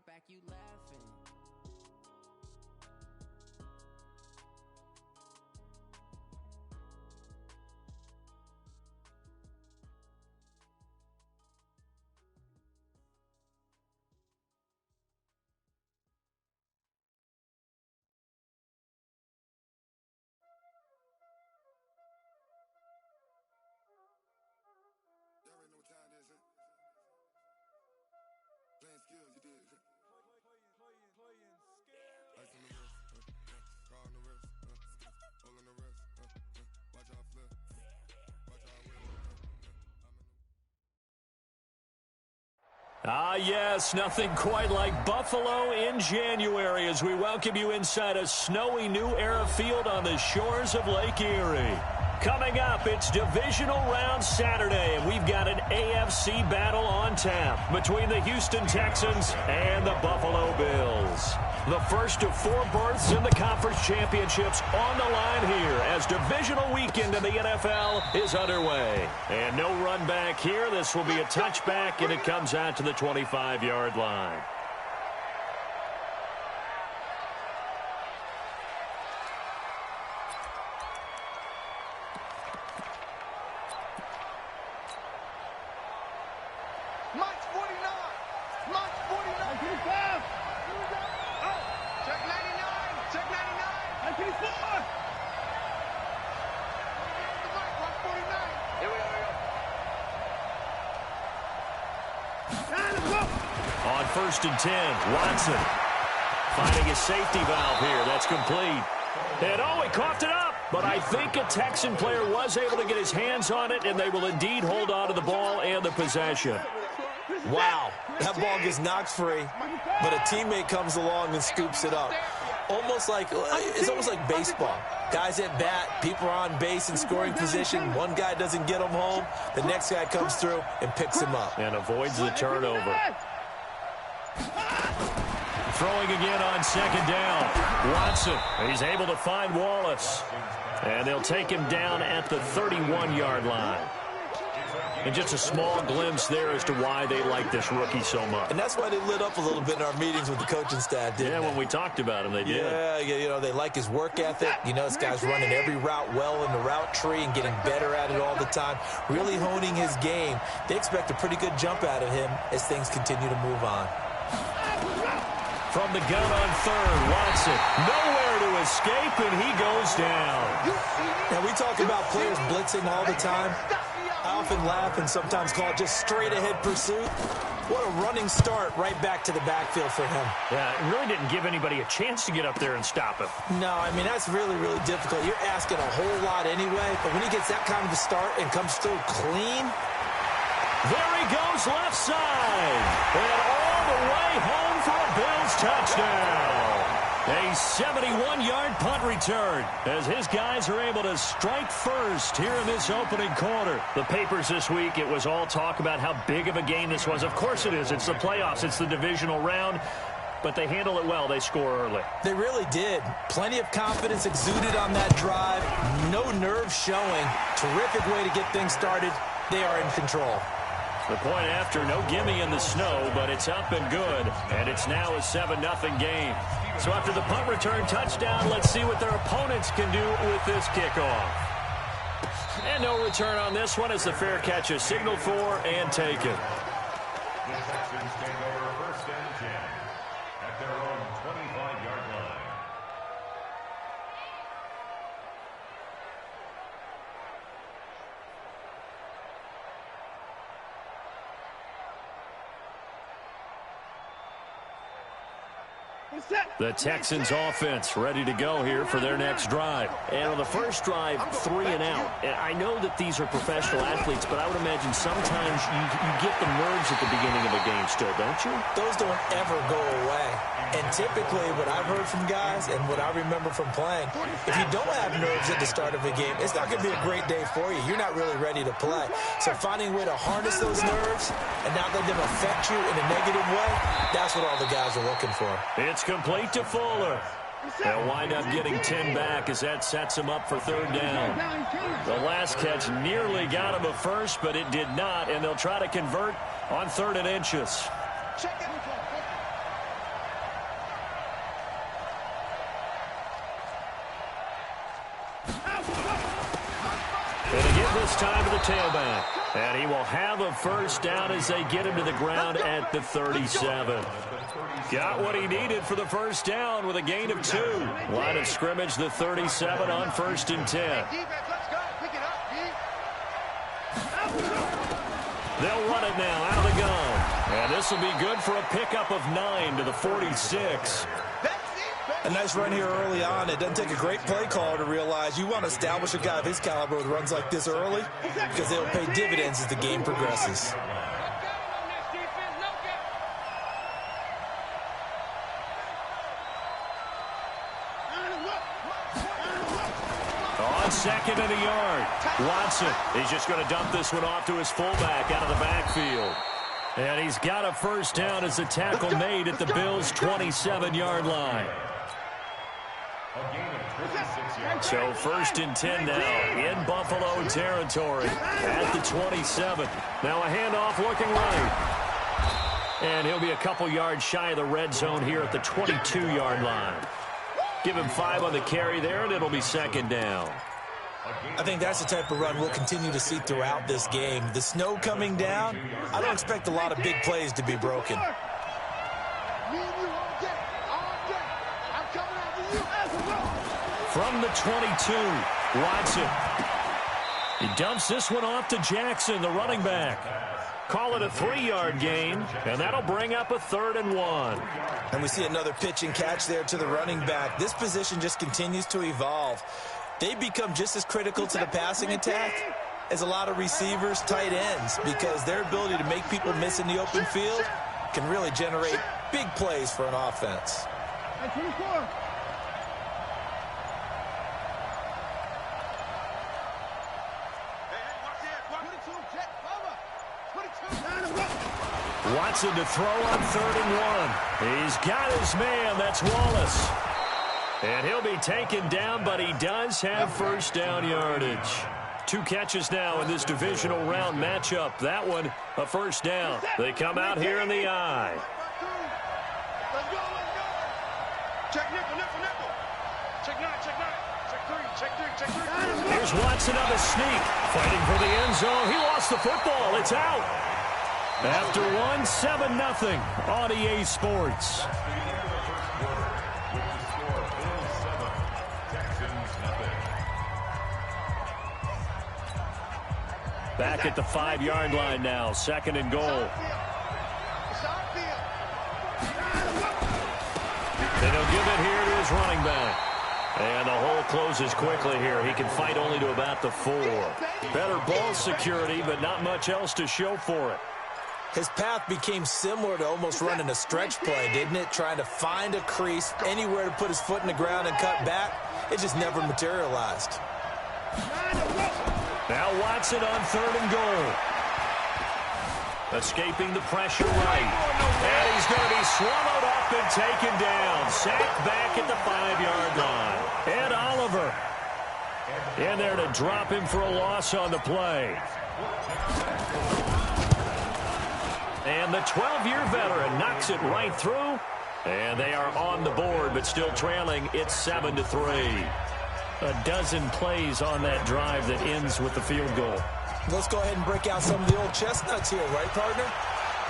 front, back you laughing. Ah, yes, nothing quite like Buffalo in January as we welcome you inside a snowy New Era field on the shores of Lake Erie. Coming up, it's Divisional Round Saturday, and we've got an AFC battle on tap between the Houston Texans and the Buffalo Bills. The first of 4 berths in the conference championships on the line here as divisional weekend in the NFL is underway. And no run back here. This will be a touchback, and it comes out to the 25-yard line. On 1st and 10, Watson finding a safety valve here. That's complete. And oh, he coughed it up. But I think a Texan player was able to get his hands on it, and they will indeed hold on to the ball and the possession. Wow, that ball gets knocked free, but a teammate comes along and scoops it up. It's almost like baseball. Guys at bat, people are on base in scoring position. One guy doesn't get him home. The next guy comes through and picks him up. And avoids the turnover. Throwing again on 2nd down. Watson, he's able to find Wallace. And they'll take him down at the 31-yard line. And just a small glimpse there as to why they like this rookie so much. And that's why they lit up a little bit in our meetings with the coaching staff, didn't they? When we talked about him, they did. Yeah, they like his work ethic. This guy's running every route well in the route tree and getting better at it all the time, really honing his game. They expect a pretty good jump out of him as things continue to move on. From the gun on 3rd, Watson nowhere to escape, and he goes down. Now, we talk about players blitzing all the time. I often laugh and sometimes call it just straight-ahead pursuit. What a running start right back to the backfield for him. Yeah, it really didn't give anybody a chance to get up there and stop him. No, I mean, that's really, really difficult. You're asking a whole lot anyway, but when he gets that kind of a start and comes through clean. There he goes left side. And all the way home for a Bills touchdown. A 71-yard punt return as his guys are able to strike first here in this opening quarter. The papers this week, it was all talk about how big of a game this was. Of course it is. It's the playoffs. It's the divisional round. But they handle it well. They score early. They really did. Plenty of confidence exuded on that drive. No nerves showing. Terrific way to get things started. They are in control. The point after, no gimme in the snow, but it's up and good. And it's now a 7-0 game. So after the punt return touchdown, let's see what their opponents can do with this kickoff. And no return on this one as the fair catch is signaled for and taken. The Texans take over 1st and 10 at their own 25-yard line. The Texans offense ready to go here for their next drive. And on the first drive, 3 and out. And I know that these are professional athletes, but I would imagine sometimes you get the nerves at the beginning of a game still, don't you? Those don't ever go away. And typically what I've heard from guys and what I remember from playing, if you don't have nerves at the start of a game, it's not going to be a great day for you. You're not really ready to play. So finding a way to harness those nerves and not let them affect you in a negative way, that's what all the guys are looking for. It's complete to Fuller. They'll wind up getting 10 back as that sets him up for 3rd down. The last catch nearly got him a first, but it did not, and they'll try to convert on 3rd and inches. this time to the tailback. And he will have a first down as they get him to the ground at the 37. Got what he needed for the first down with a gain of 2. Line of scrimmage, the 37 on 1st and 10. They'll run it now out of the gun. And this will be good for a pickup of 9 to the 46. A nice run here early on. It doesn't take a great play caller to realize you want to establish a guy of his caliber with runs like this early because they'll pay dividends as the game progresses. On 2nd and a yard, Watson, he's just going to dump this one off to his fullback out of the backfield. And he's got a first down as the tackle made at the Bills' 27-yard line. So 1st and 10 now in Buffalo territory at the 27. Now a handoff looking right. And he'll be a couple yards shy of the red zone here at the 22-yard line. Give him 5 on the carry there, and it'll be 2nd down. I think that's the type of run we'll continue to see throughout this game. The snow coming down, I don't expect a lot of big plays to be broken. From the 22, Watson. He dumps this one off to Jackson, the running back. Call it a 3-yard gain, and that'll bring up a 3rd and 1. And we see another pitch and catch there to the running back. This position just continues to evolve. They become just as critical to the passing attack as a lot of receivers, tight ends, because their ability to make people miss in the open field can really generate big plays for an offense. Watson to throw on 3rd and 1. He's got his man. That's Wallace. And he'll be taken down, but he does have first down yardage. 2 catches now in this divisional round matchup. That one, a first down. They come out here in the eye. Let's go. Check nickel. Check 9, check 3. Here's Watson on the sneak. Fighting for the end zone. He lost the football. It's out. After 7-0 on EA Sports. Back at the 5-yard line now. 2nd and goal. And he'll give it here to his running back. And the hole closes quickly here. He can fight only to about the 4. Better ball security, but not much else to show for it. His path became similar to almost running a stretch play, didn't it? Trying to find a crease, anywhere to put his foot in the ground and cut back. It just never materialized. Now Watson on 3rd and goal. Escaping the pressure right. And he's going to be swallowed up and taken down. Sacked back at the 5-yard line. And Oliver in there to drop him for a loss on the play. And the 12-year veteran knocks it right through. And they are on the board, but still trailing. It's 7-3. A dozen plays on that drive that ends with the field goal. Let's go ahead and break out some of the old chestnuts here, right, partner?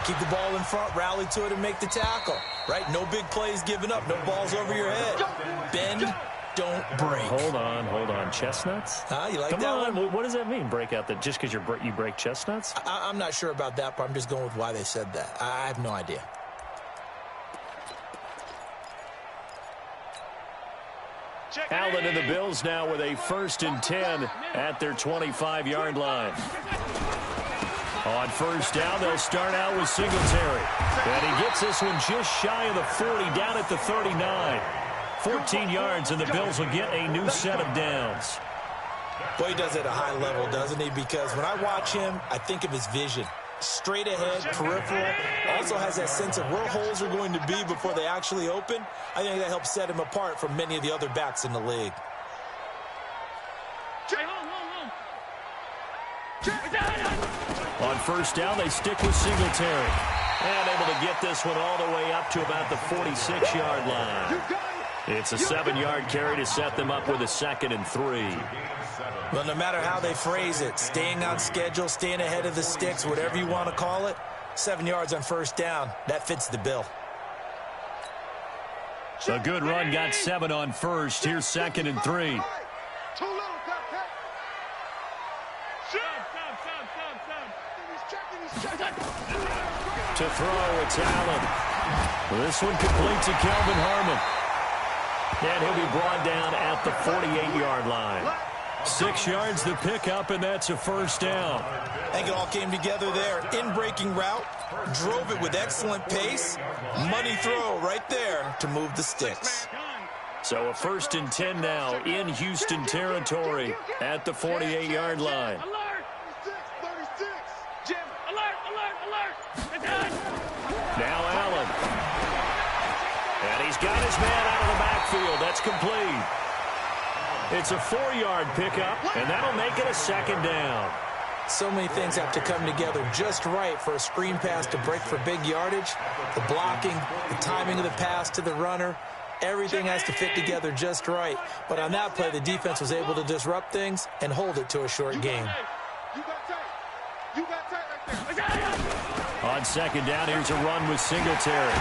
Keep the ball in front, rally to it, and make the tackle, right? No big plays given up, no balls over your head. Bend, don't break. Hold on. Chestnuts? You like Come that on. one? What does that mean, break out? Just because you break chestnuts? I'm not sure about that, but I'm just going with why they said that. I have no idea. Allen and the Bills now with a 1st and 10 at their 25-yard line. On 1st down, they'll start out with Singletary. And he gets this one just shy of the 40, down at the 39. 14 yards, and the Bills will get a new set of downs. Boy, he does it at a high level, doesn't he? Because when I watch him, I think of his vision. Straight ahead, peripheral, also has that sense of where holes are going to be before they actually open. I think that helps set him apart from many of the other backs in the league. On 1st down, they stick with Singletary. And able to get this one all the way up to about the 46-yard line. It's a 7-yard carry to set them up with a 2nd and 3. Well, no matter how they phrase it, staying on schedule, staying ahead of the sticks, whatever you want to call it, 7 yards on first down, that fits the bill. A good run got 7 on first. Here's 2nd and 3. To throw, it's Allen. This one complete to Kelvin Harmon. And he'll be brought down at the 48-yard line. 6 yards the pickup, and that's a first down. I think it all came together there. In-breaking route, drove it with excellent pace. Money throw right there to move the sticks. So a 1st and 10 now in Houston territory at the 48-yard line. Now Allen. And he's got his man out of the backfield. That's complete. It's a 4-yard pickup, and that'll make it a 2nd down. So many things have to come together just right for a screen pass to break for big yardage. The blocking, the timing of the pass to the runner, everything has to fit together just right. But on that play, the defense was able to disrupt things and hold it to a short game. On 2nd down, here's a run with Singletary.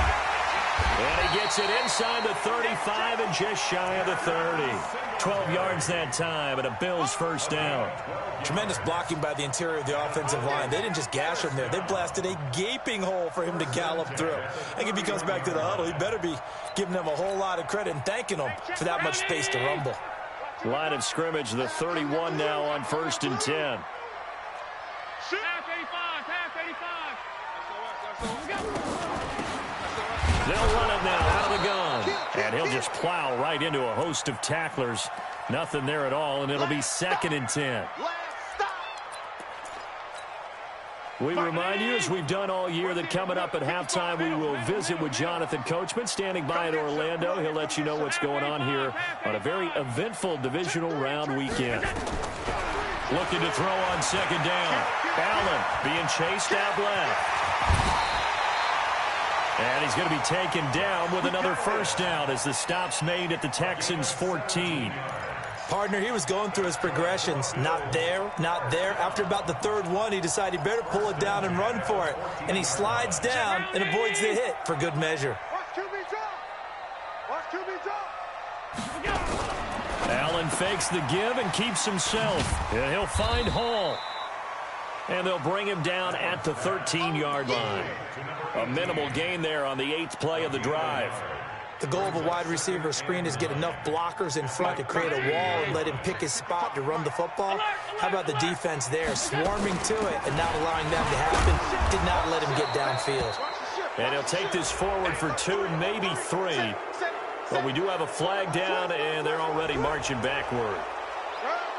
And he gets it inside the 35 and just shy of the 30. 12 yards that time, and a Bills first down. Tremendous blocking by the interior of the offensive line. They didn't just gash him there. They blasted a gaping hole for him to gallop through. I think if he comes back to the huddle, he better be giving them a whole lot of credit and thanking them for that much space to rumble. Line of scrimmage, the 31 now on 1st and 10. They'll run it now out of the gun. And he'll just plow right into a host of tacklers. Nothing there at all, and it'll be 2nd and 10. We remind you, as we've done all year, that coming up at halftime, we will visit with Jonathan Coachman, standing by in Orlando. He'll let you know what's going on here on a very eventful divisional round weekend. Looking to throw on 2nd down. Allen being chased out left. And he's going to be taken down with another first down as the stop's made at the Texans' 14. Partner, he was going through his progressions. Not there, not there. After about the 3rd one, he decided he better pull it down and run for it. And he slides down and avoids the hit for good measure. Allen fakes the give and keeps himself. And he'll find Hall. And they'll bring him down at the 13-yard line. A minimal gain there on the 8th play of the drive. The goal of a wide receiver screen is get enough blockers in front to create a wall and let him pick his spot to run the football. How about the defense there, swarming to it and not allowing that to happen? Did not let him get downfield. And he'll take this forward for 2, maybe 3. But we do have a flag down, and they're already marching backward.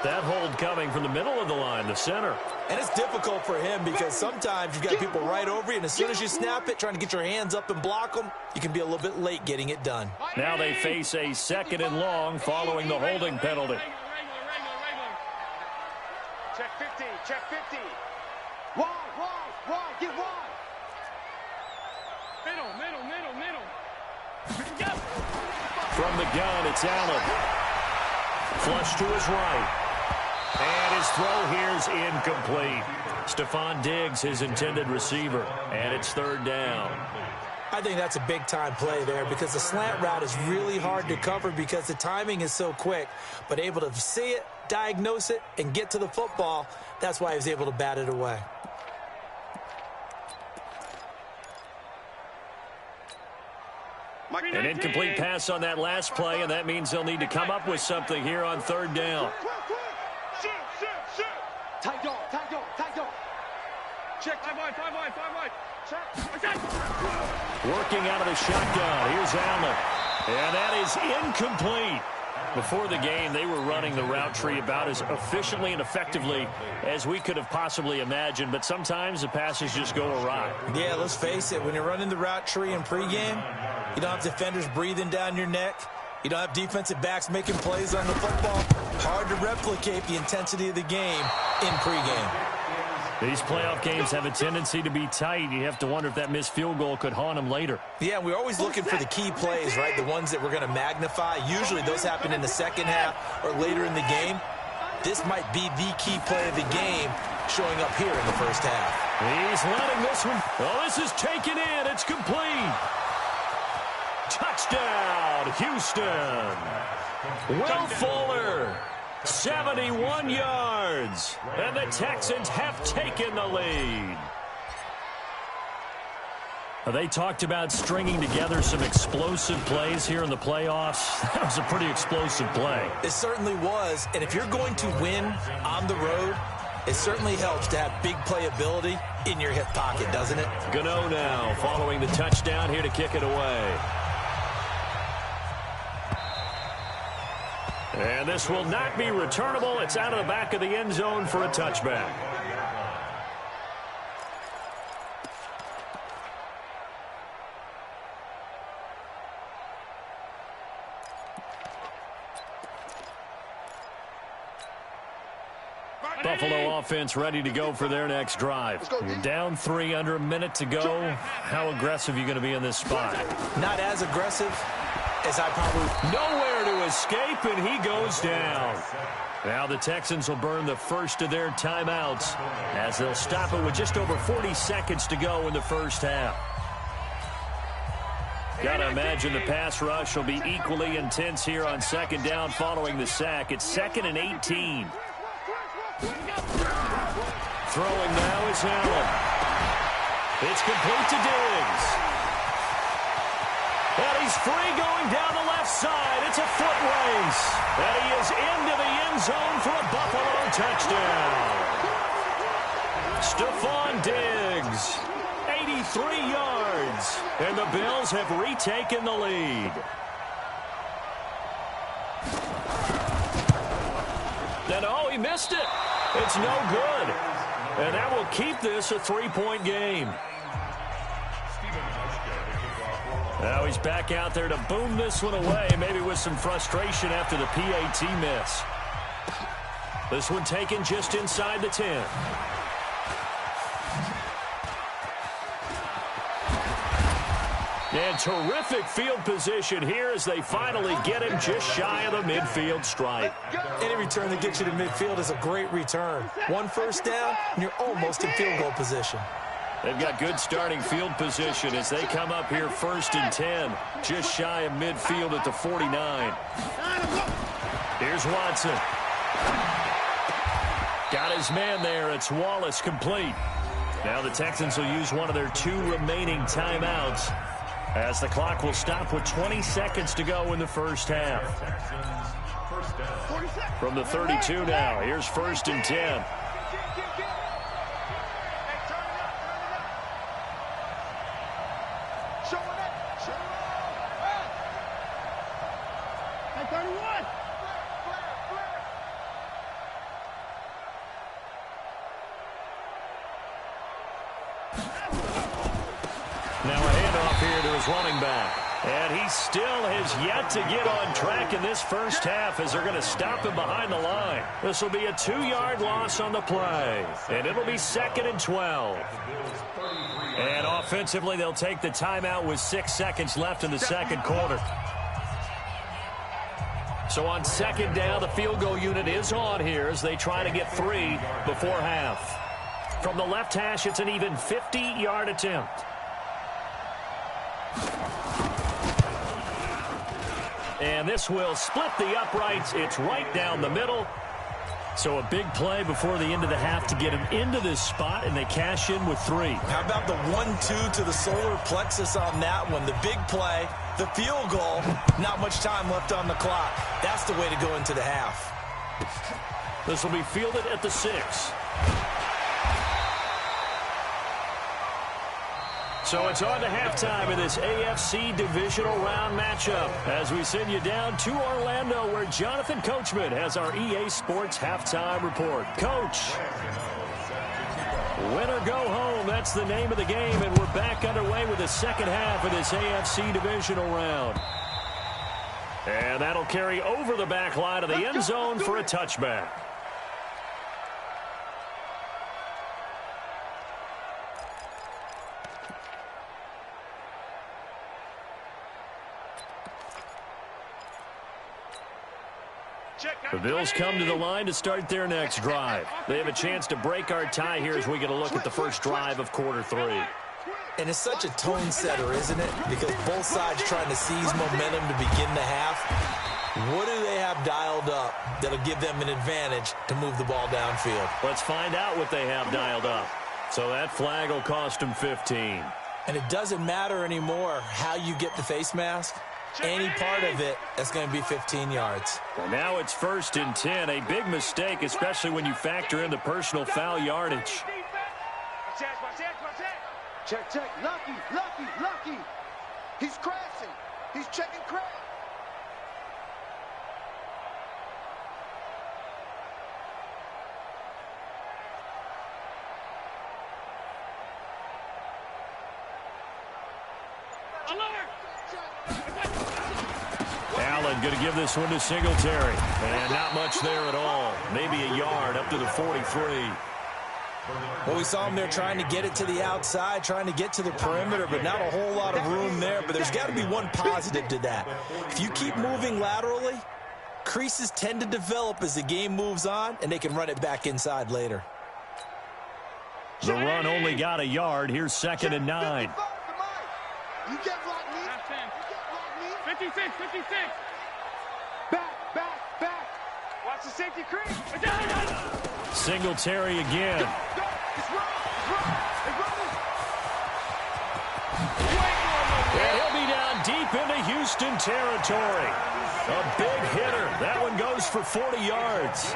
That hold coming from the middle of the line, the center. And it's difficult for him because sometimes you've got people right over you, and as soon as you snap it, trying to get your hands up and block them, you can be a little bit late getting it done. Now they face a 2nd and long following the holding penalty. Check 50, check 50. Wide, get wide. Middle. From the gun, it's Allen. Flush to his right. And his throw here's incomplete. Stephon Diggs, his intended receiver. And it's 3rd down. I think that's a big-time play there because the slant route is really hard to cover because the timing is so quick. But able to see it, diagnose it, and get to the football, that's why he was able to bat it away. An incomplete pass on that last play, and that means they'll need to come up with something here on 3rd down. Tight dog. Check. 5 wide. Check. Working out of the shotgun. Here's Allen. And that is incomplete. Before the game, they were running the route tree about as efficiently and effectively as we could have possibly imagined, but sometimes the passes just go awry. Yeah, let's face it. When you're running the route tree in pregame, you don't have defenders breathing down your neck. You don't have defensive backs making plays on the football. Hard to replicate the intensity of the game in pregame. These playoff games have a tendency to be tight. You have to wonder if that missed field goal could haunt them later. Yeah, we're always looking for the key plays, right? The ones that we're going to magnify. Usually those happen in the second half or later in the game. This might be the key play of the game showing up here in the first half. He's letting this one. Oh, this is taken in. It's complete. Touchdown, Houston. Will Fuller, 71 yards. And the Texans have taken the lead. They talked about stringing together some explosive plays here in the playoffs. That was a pretty explosive play. It certainly was. And if you're going to win on the road, it certainly helps to have big playability in your hip pocket, doesn't it? Gano now following the touchdown here to kick it away. And this will not be returnable. It's out of the back of the end zone for a touchback. Buffalo offense ready to go for their next drive. You're down 3 under a minute to go. How aggressive are you going to be in this spot? Not as aggressive as I probably... Nowhere to escape, and he goes down. Now the Texans will burn the first of their timeouts as they'll stop it with just over 40 seconds to go in the first half. Got to imagine the pass rush will be equally intense here on second down following the sack. It's 2nd and 18. Throwing now is Allen. It's complete to Diggs. And he's free going down the left side. It's a foot race. And he is into the end zone for a Buffalo touchdown. Stephon Diggs, 83 yards. And the Bills have retaken the lead. Then, oh, he missed it. It's no good. And that will keep this a 3-point game. Now he's back out there to boom this one away, maybe with some frustration after the PAT miss. This one taken just inside the 10. And terrific field position here as they finally get him just shy of the midfield stripe. Any return that gets you to midfield is a great return. 1 first down, and you're almost in field goal position. They've got good starting field position as they come up here 1st and 10, just shy of midfield at the 49. Here's Watson. Got his man there. It's Wallace complete. Now the Texans will use one of their 2 remaining timeouts as the clock will stop with 20 seconds to go in the first half. From the 32 now, here's 1st and 10. Now a handoff here to his running back. And he still has yet to get on track in this first half as they're going to stop him behind the line. This will be a 2-yard loss on the play. And it'll be 2nd and 12. And offensively, they'll take the timeout with 6 seconds left in the second quarter. So on 2nd down, the field goal unit is on here as they try to get 3 before half. From the left hash, it's an even 50-yard attempt. And this will split the uprights. It's right down the middle. So a big play before the end of the half to get him into this spot, and they cash in with 3. How about the 1-2 to the solar plexus on that one? The big play, the field goal, not much time left on the clock. That's the way to go into the half. This will be fielded at the 6. So it's on to halftime of this AFC divisional round matchup as we send you down to Orlando where Jonathan Coachman has our EA Sports halftime report. Coach, win or go home, that's the name of the game, and we're back underway with the second half of this AFC divisional round. And that'll carry over the back line of the end zone for a touchback. The Bills come to the line to start their next drive. They have a chance to break our tie here as we get a look at the first drive of quarter 3. And it's such a tone setter, isn't it? Because both sides trying to seize momentum to begin the half. What do they have dialed up that'll give them an advantage to move the ball downfield? Let's find out what they have dialed up. So that flag will cost them 15. And it doesn't matter anymore how you get the face mask. Any part of it, that's going to be 15 yards. And now it's 1st and 10. A big mistake, especially when you factor in the personal foul yardage. Check, check. Lucky, lucky, lucky. He's crashing. He's checking crash. Allen going to give this one to Singletary. And not much there at all. Maybe a yard up to the 43. Well, we saw him there trying to get it to the outside, trying to get to the perimeter, but not a whole lot of room there. But there's got to be one positive to that. If you keep moving laterally, creases tend to develop as the game moves on, and they can run it back inside later. The run only got a yard. Here's 2nd and 9. You get like me. 56, 56. Back. Watch the safety creep. Singletary again. And he'll be down deep into Houston territory. A big hitter. That one goes for 40 yards.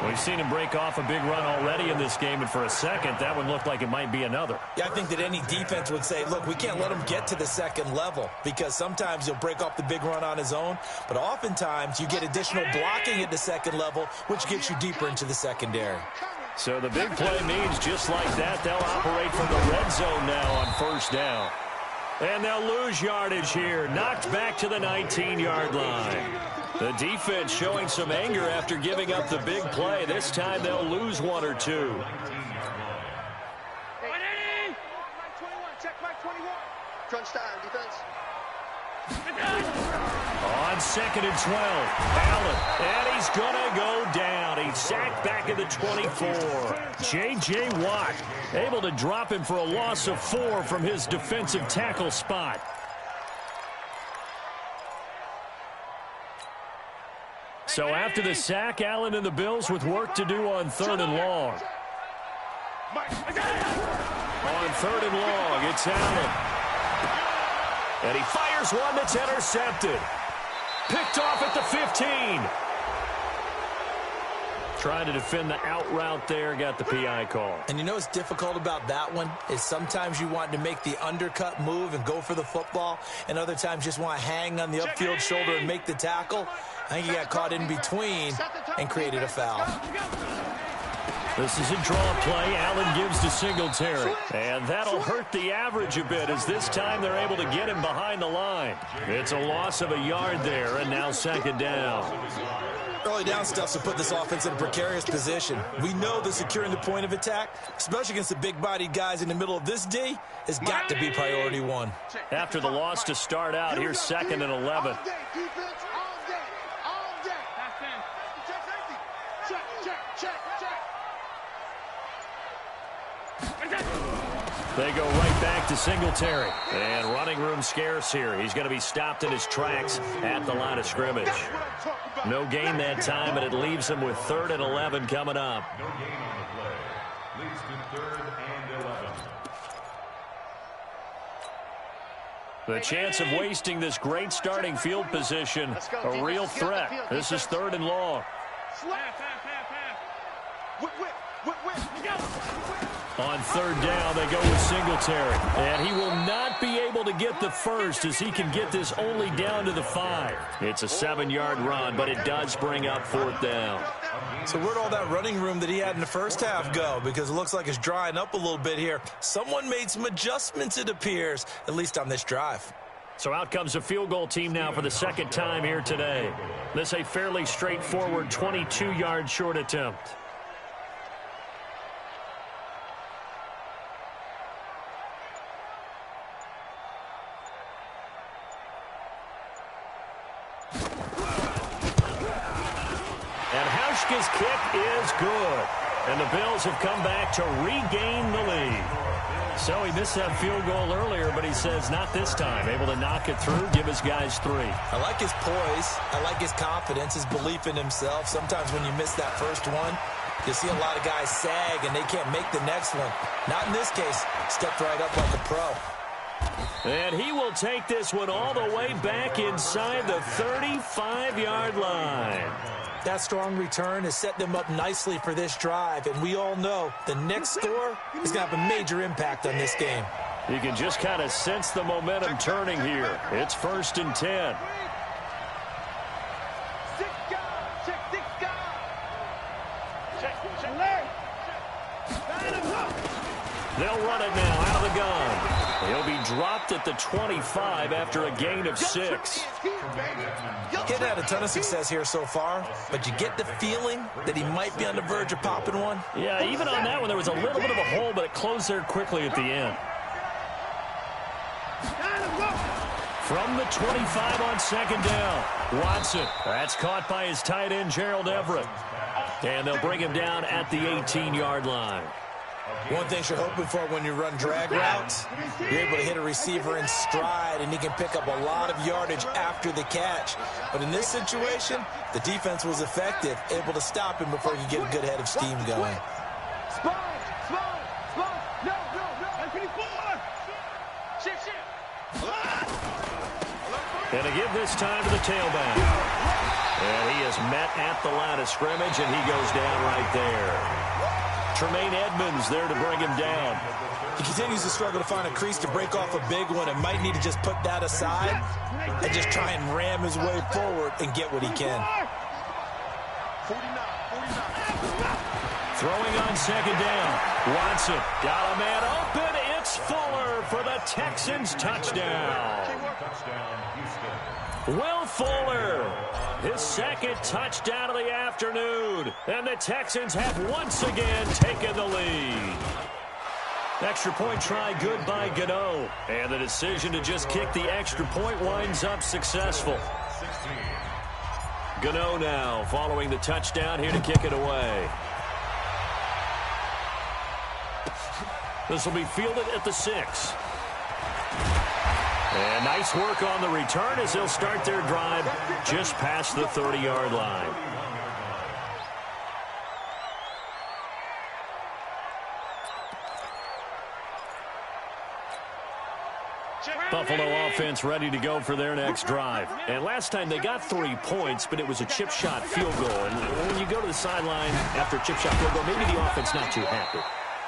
We've seen him break off a big run already in this game, and for a second, that one looked like it might be another. Yeah, I think that any defense would say, look, we can't let him get to the second level, because sometimes he'll break off the big run on his own, but oftentimes you get additional blocking at the second level, which gets you deeper into the secondary. So the big play means just like that, they'll operate from the red zone now on 1st down. And they'll lose yardage here, knocked back to the 19-yard line. The defense showing some anger after giving up the big play. This time they'll lose 1 or 2. Check Mike 21. Crunch time, defense. On 2nd and 12, Allen, and he's going to go down. He's sacked back at the 24. J.J. Watt able to drop him for a loss of 4 from his defensive tackle spot. So after the sack, Allen and the Bills with work to do on 3rd and long. On 3rd and long, it's Allen. And he fires one that's intercepted. Picked off at the 15. Trying to defend the out route there, got the PI call. And you know what's difficult about that one is sometimes you want to make the undercut move and go for the football, and other times just want to hang on the upfield shoulder and make the tackle. I think he got caught in between and created a foul. This is a draw play. Allen gives to Singletary. And that'll hurt the average a bit as this time they're able to get him behind the line. It's a loss of a yard there, and now 2nd down. Early down stuff to put this offense in a precarious position. We know that securing the point of attack, especially against the big-bodied guys in the middle of this D, has got to be priority 1. After the loss to start out, here's 2nd and 11. They go right back to Singletary. And running room scarce here. He's going to be stopped in his tracks at the line of scrimmage. No gain that time, but it leaves him with 3rd and 11 coming up. No gain on the play. Leads to 3rd and 11. The chance of wasting this great starting field position, a real threat. This is 3rd and long. On 3rd down, they go with Singletary. And he will not be able to get the first as he can get this only down to the 5. It's a 7-yard run, but it does bring up 4th down. So where'd all that running room that he had in the first half go? Because it looks like it's drying up a little bit here. Someone made some adjustments, it appears, at least on this drive. So out comes a field goal team now for the 2nd time here today. This a fairly straightforward 22-yard short attempt. Hauschka's kick is good. And the Bills have come back to regain the lead. So he missed that field goal earlier, but he says not this time. Able to knock it through, give his guys 3. I like his poise. I like his confidence, his belief in himself. Sometimes when you miss that first one, you see a lot of guys sag and they can't make the next one. Not in this case. Stepped right up like a pro. And he will take this one all the way back inside the 35-yard line. That strong return has set them up nicely for this drive, and we all know the next score is going to have a major impact on this game. You can just kind of sense the momentum turning here. It's 1st and 10. They'll run it now out of the gun. He'll be dropped at the 25 after a gain of 6. He hadn't had a ton of success here so far, but you get the feeling that he might be on the verge of popping one. Yeah, even on that one, there was a little bit of a hole, but it closed there quickly at the end. From the 25 on 2nd down, Watson. That's caught by his tight end, Gerald Everett. And they'll bring him down at the 18-yard line. One thing you're hoping for when you run drag routes, you're able to hit a receiver in stride, and he can pick up a lot of yardage after the catch. But in this situation, the defense was effective, able to stop him before he could get a good head of steam going. And to give this time to the tailback. And he is met at the line of scrimmage, and he goes down right there. Tremaine Edmonds there to bring him down. He continues to struggle to find a crease to break off a big one and might need to just put that aside and just try and ram his way forward and get what he can. Throwing on 2nd down. Watson got a man open. It's Fuller for the Texans touchdown. Will Fuller, his 2nd touchdown of the afternoon. And the Texans have once again taken the lead. Extra point try good by Gano. And the decision to just kick the extra point winds up successful. Gano now following the touchdown here to kick it away. This will be fielded at the 6. And nice work on the return as they'll start their drive just past the 30-yard line. Buffalo offense ready to go for their next drive. And last time they got 3 points, but it was a chip shot field goal. And when you go to the sideline after a chip shot field goal, maybe the offense not too happy.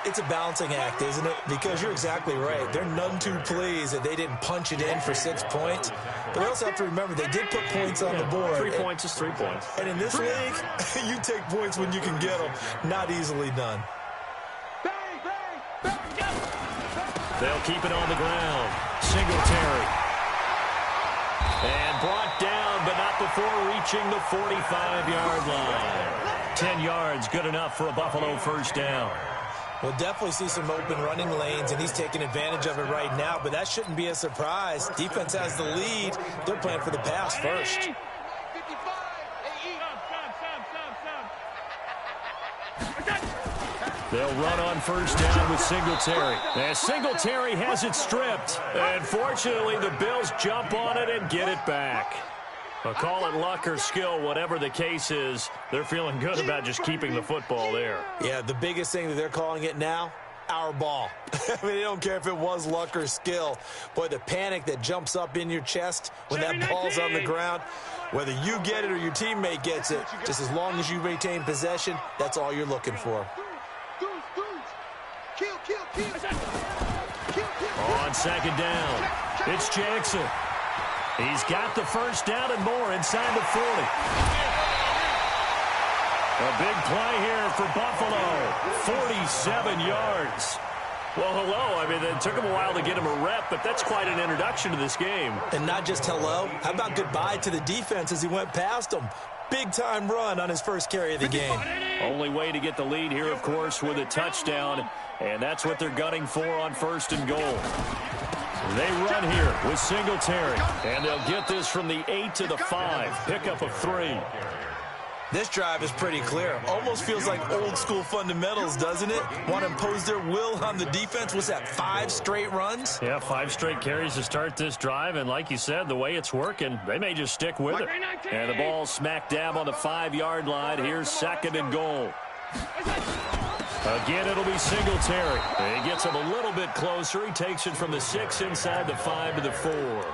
It's a balancing act, isn't it? Because you're exactly right. They're none too pleased that they didn't punch it in for 6 points. But they also have to remember they did put points on the board. 3 points is 3 points. And in this league, you take points when you can get them. Not easily done. They'll keep it on the ground. Singletary. And brought down, but not before reaching the 45-yard line. 10 yards, good enough for a Buffalo first down. We'll definitely see some open running lanes, and he's taking advantage of it right now, but that shouldn't be a surprise. Defense has the lead. They're playing for the pass first. They'll run on first down with Singletary. And Singletary has it stripped. And fortunately, the Bills jump on it and get it back. But call it luck or skill, whatever the case is, they're feeling good about just keeping the football there. Yeah, the biggest thing that they're calling it now, our ball. I mean, they don't care if it was luck or skill. Boy, the panic that jumps up in your chest when that ball's on the ground, whether you get it or your teammate gets it, just as long as you maintain possession, that's all you're looking for. On second down, it's Jackson. He's got the first down and more inside the 40. A big play here for Buffalo. 47 yards. Well, hello. I mean, it took him a while to get him a rep, but that's quite an introduction to this game. And not just hello. How about goodbye to the defense as he went past him? Big-time run on his first carry of the game. Only way to get the lead here, of course, with a touchdown, and that's what they're gunning for on first and goal. They run here with Singletary, and they'll get this from the 8 to the 5. Pickup of 3. This drive is pretty clear. Almost feels like old school fundamentals, doesn't it? Want to impose their will on the defense. What's that, 5 straight runs? Yeah, 5 straight carries to start this drive. And like you said, the way it's working, they may just stick with it. And the ball smack dab on the 5-yard line. Here's 2nd and goal. Again, it'll be Singletary. He gets him a little bit closer. He takes it from the 6 inside the 5 to the 4.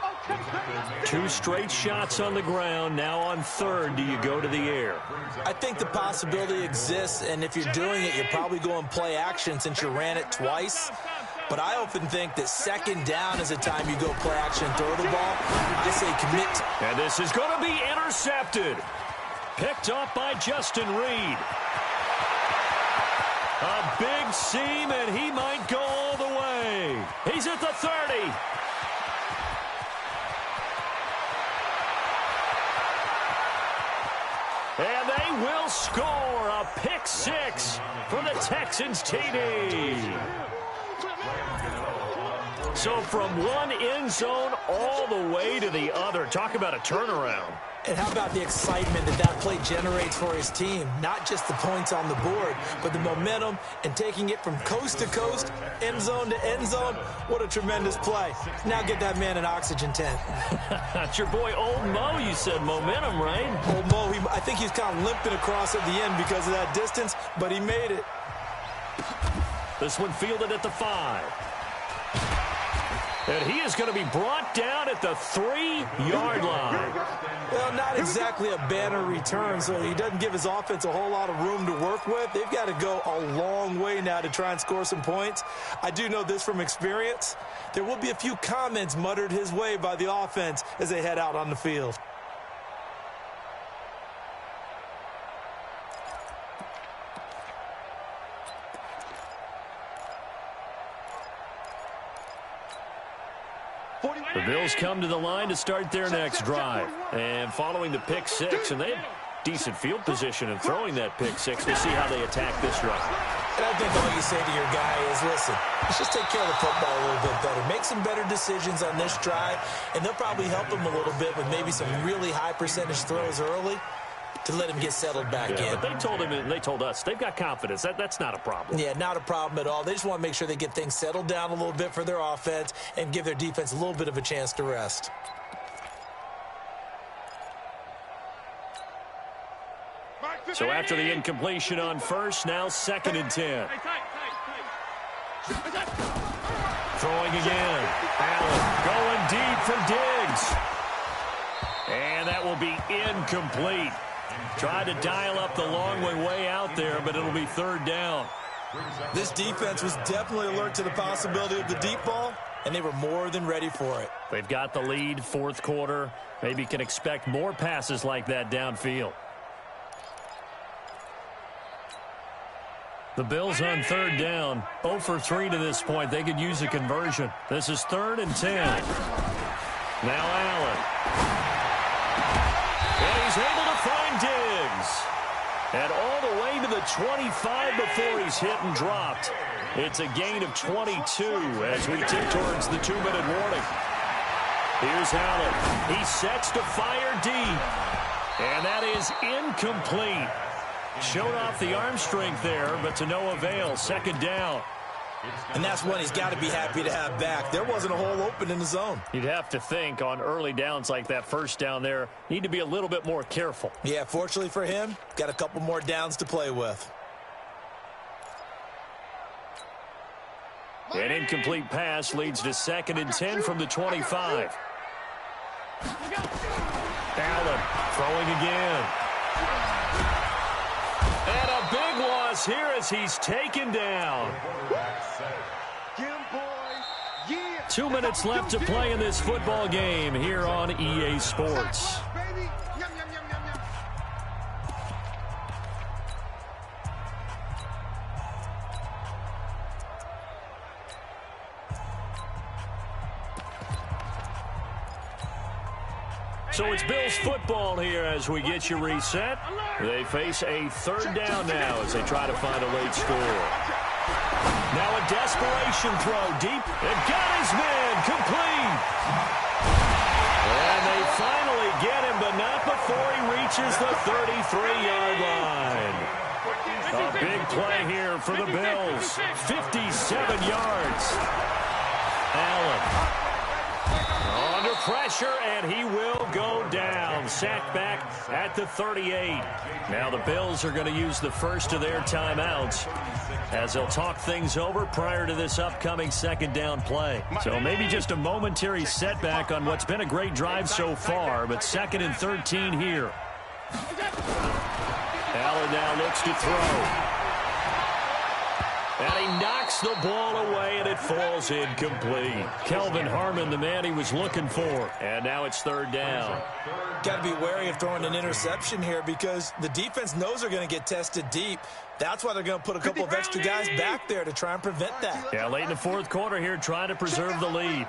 2 straight shots on the ground. Now on 3rd, do you go to the air? I think the possibility exists, and if you're doing it, you're probably going play action since you ran it twice. But I often think that 2nd down is the time you go play action and throw the ball. I say commit. And this is going to be intercepted. Picked up by Justin Reed. A big seam, and he might go all the way. He's at the 30. And they will score a pick 6 for the Texans TD. So from one end zone all the way to the other. Talk about a turnaround. And how about the excitement that play generates for his team? Not just the points on the board, but the momentum and taking it from coast to coast, end zone to end zone. What a tremendous play. Now get that man an oxygen tent. That's your boy Old Mo. You said momentum, right? Old Mo, I think he's kind of limping across at the end because of that distance, but he made it. This one fielded at the 5. And he is going to be brought down at the 3-yard line. Well, not exactly a banner return, so he doesn't give his offense a whole lot of room to work with. They've got to go a long way now to try and score some points. I do know this from experience. There will be a few comments muttered his way by the offense as they head out on the field. The Bills come to the line to start their next drive. And following the pick 6, and they have decent field position in throwing that pick 6. We'll see how they attack this drive. And I think all you say to your guy is, listen, let's just take care of the football a little bit better. Make some better decisions on this drive, and they'll probably help him a little bit with maybe some really high percentage throws early to let him get settled back in. But they told him, and they told us, they've got confidence. That's not a problem. Yeah, not a problem at all. They just want to make sure they get things settled down a little bit for their offense and give their defense a little bit of a chance to rest. So after the incompletion on 1st, now 2nd and 10. Throwing again. Allen going deep for Diggs. And that will be incomplete. Tried to dial up the long way out there, but it'll be 3rd down. This defense was definitely alert to the possibility of the deep ball, and they were more than ready for it. They've got the lead, 4th quarter. Maybe can expect more passes like that downfield. The Bills on 3rd down, 0 for 3 to this point. They could use a conversion. This is 3rd and 10. Now Allen. And he's able to find Diggs. And all the way to the 25 before he's hit and dropped. It's a gain of 22 as we tick towards the 2-minute warning. Here's Allen. He sets to fire deep. And that is incomplete. Showed off the arm strength there, but to no avail. 2nd down. And that's one he's got to be happy to have back. There wasn't a hole open in the zone. You'd have to think on early downs like that 1st down there, need to be a little bit more careful. Yeah, fortunately for him, got a couple more downs to play with. An incomplete pass leads to 2nd and 10 from the 25. Allen throwing again. And a big loss here as he's taken down. 2 minutes left to play in this football game here on EA Sports. So it's Bills football here as we get you reset. They face a 3rd down now as they try to find a late score. Now a desperation throw deep. And got his man complete. And they finally get him, but not before he reaches the 33-yard line. A big play here for the Bills. 57 yards. Allen under pressure, and he will go down. Sacked back at the 38. Now the Bills are going to use the first of their timeouts as they'll talk things over prior to this upcoming second down play. So maybe just a momentary setback on what's been a great drive so far, but 2nd and 13 here. Allen now looks to throw. And he knocks the ball away, and it falls incomplete. Kelvin Harmon, the man he was looking for. And now it's 3rd down. Got to be wary of throwing an interception here because the defense knows they're going to get tested deep. That's why they're going to put a couple of extra guys back there to try and prevent that. Yeah, late in the 4th quarter here, trying to preserve the lead.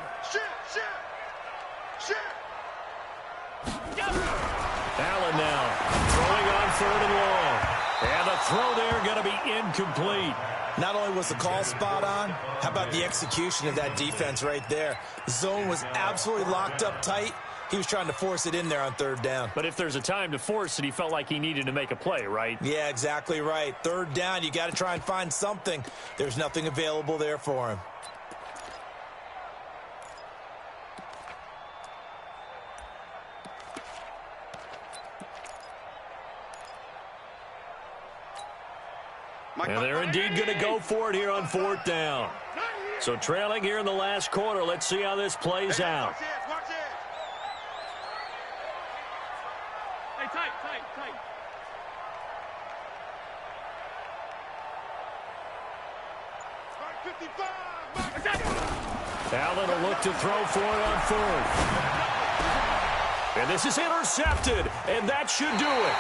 Allen now throwing on 3rd and long. And the throw there going to be incomplete. Not only was the call spot on, how about the execution of that defense right there? The zone was absolutely locked up tight. He was trying to force it in there on 3rd down. But if there's a time to force it, he felt like he needed to make a play, right? Yeah, exactly right. 3rd down, you got to try and find something. There's nothing available there for him. And they're indeed going to go for it here on 4th down. So trailing here in the last quarter. Let's see how this plays out. Watch it. Hey, tight. Allen will look to throw for it on 4th. And this is intercepted, and that should do it.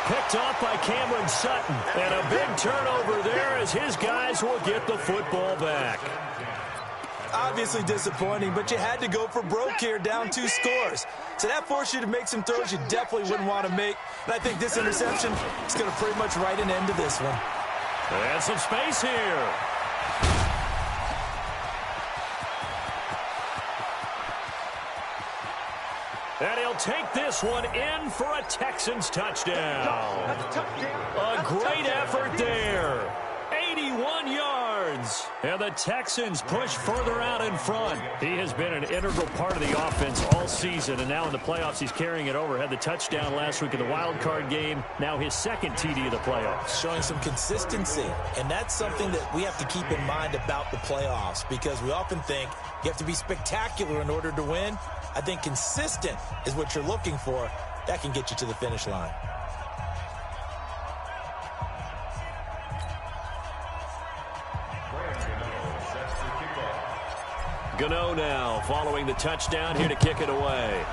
Picked off by Cameron Sutton. And a big turnover there as his guys will get the football back. Obviously disappointing, but you had to go for broke here, down 2 scores. So that forced you to make some throws you definitely wouldn't want to make. And I think this interception is going to pretty much write an end to this one. And some space here. And he'll take this one in for a Texans touchdown. A great effort there. 81 yards. And the Texans push further out in front. He has been an integral part of the offense all season, and now in the playoffs he's carrying it over. Had the touchdown last week in the wild card game. Now his 2nd TD of the playoffs. Showing some consistency, and that's something that we have to keep in mind about the playoffs because we often think you have to be spectacular in order to win. I think consistent is what you're looking for. That can get you to the finish line. Gano now following the touchdown here to kick it away.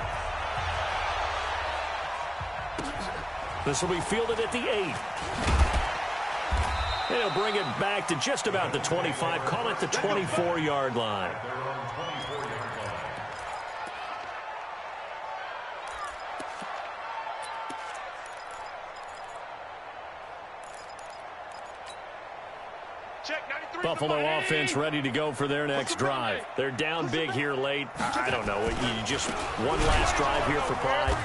This will be fielded at the 8. And he'll bring it back to just about the 25. Call it the 24-yard line. Buffalo offense ready to go for their next drive. They're down big here late. I don't know. You just one last drive here for pride.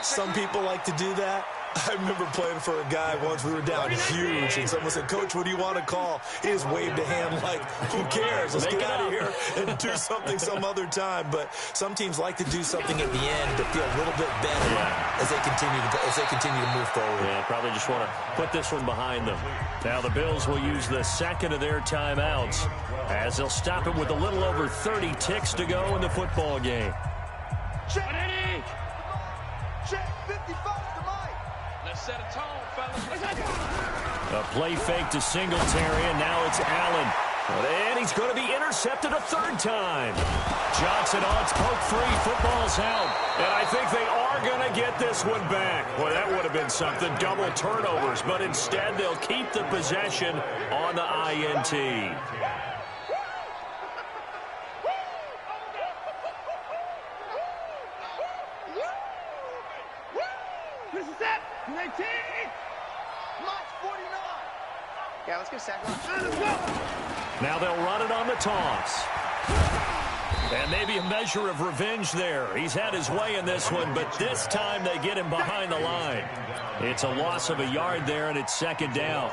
Some people like to do that. I remember playing for a guy once. We were down huge, and someone said, "Coach, what do you want to call?" He just waved a hand like, "Who cares? Let's get out of here and do something some other time." But some teams like to do something at the end to feel a little bit better as they continue to move forward. Yeah, probably just want to put this one behind them. Now the Bills will use the 2nd of their timeouts as they'll stop it with a little over 30 ticks to go in the football game. Check 55 to Mike. Let's set a tone, fellas. A play fake to Singletary, and now it's Allen. And he's going to be intercepted a 3rd time. Johnson on, it's poke free, football's out. And I think they are going to get this one back. Boy, that would have been something, double turnovers. But instead, they'll keep the possession on the INT. This is it. 19. Mike's 49. Yeah, let's get a sack. Let's go. Now they'll run it on the toss. And maybe a measure of revenge there. He's had his way in this one, but this time they get him behind the line. It's a loss of a yard there, and it's second down.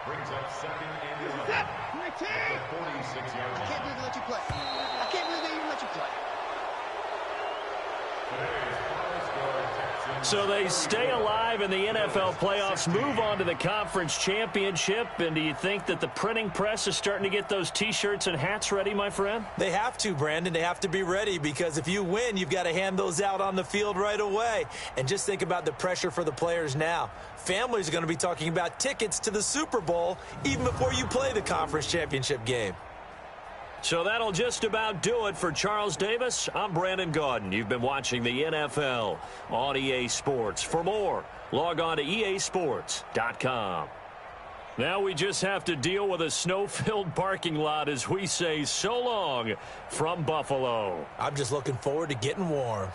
Brings up second and 11. Nice. The 46-yard line. I can't believe they let you play. I can't believe they even let you play. So they stay alive in the NFL playoffs, move on to the conference championship. And do you think that the printing press is starting to get those T-shirts and hats ready, my friend? They have to, Brandon. They have to be ready because if you win, you've got to hand those out on the field right away. And just think about the pressure for the players now. Families are going to be talking about tickets to the Super Bowl even before you play the conference championship game. So that'll just about do it for Charles Davis. I'm Brandon Gaudin. You've been watching the NFL on EA Sports. For more, log on to easports.com. Now we just have to deal with a snow-filled parking lot as we say so long from Buffalo. I'm just looking forward to getting warm.